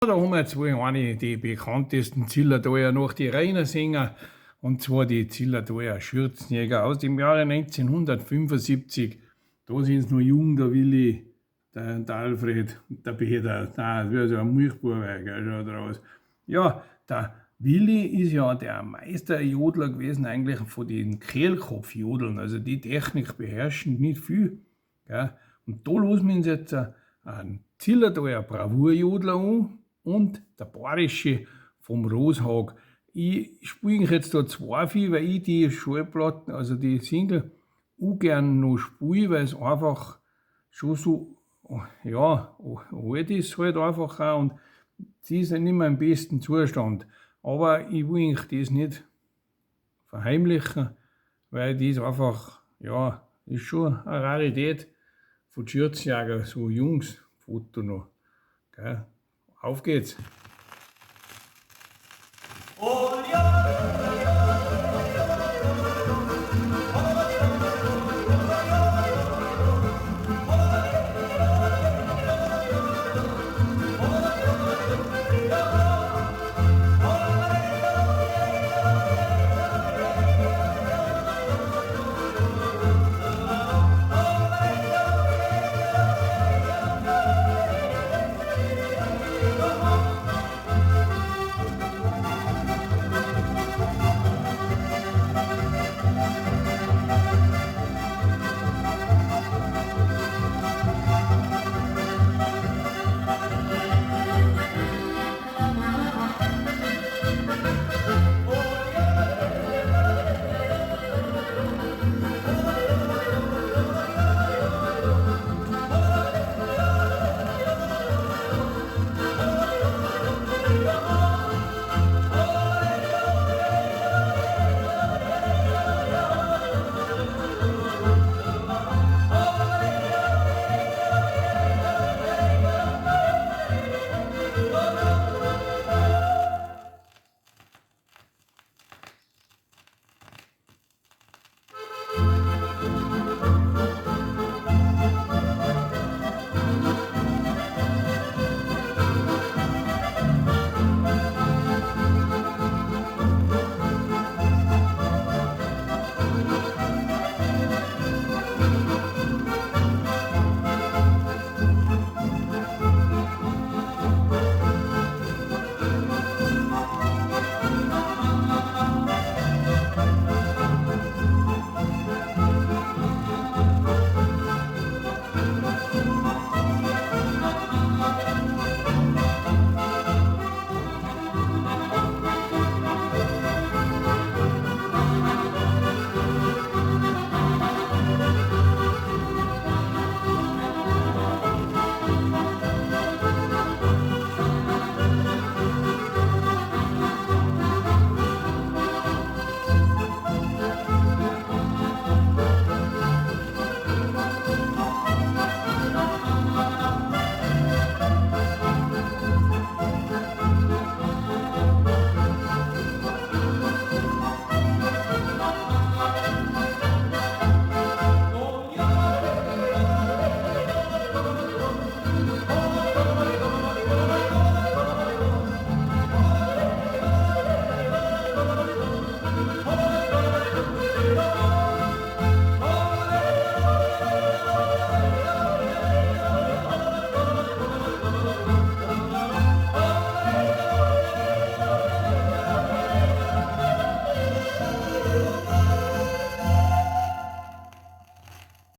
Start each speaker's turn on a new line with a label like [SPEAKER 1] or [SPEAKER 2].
[SPEAKER 1] Da haben wir zwei eine, die bekanntesten Zillertaler noch die reinen Sänger, und zwar die Zillertaler Schürzenjäger aus dem Jahre 1975. Da sind sie noch jung, der Willi, der Alfred und der Peter. Nein, das wäre so ein Milchbuben, schon draus. Ja, der Willi ist ja der Meisterjodler gewesen, eigentlich von den Kehlkopfjodeln. Also die Technik beherrschen nicht viel. Gell? Und da lassen wir uns jetzt einen Zillertaler Bravour-Jodler an und der Boarische vom Rosshag. Ich spiele jetzt da zwei viel, weil ich die Schallplatten, also die Single, ungern noch spiele, weil es einfach schon so, ja, alt ist halt einfach auch, und sie ist ja nicht mehr im besten Zustand. Aber ich will eigentlich das nicht verheimlichen, weil das einfach, ja, ist schon eine Rarität von Schürzenjäger, so Jungs-Foto noch. Gell? Auf geht's!
[SPEAKER 2] Oh!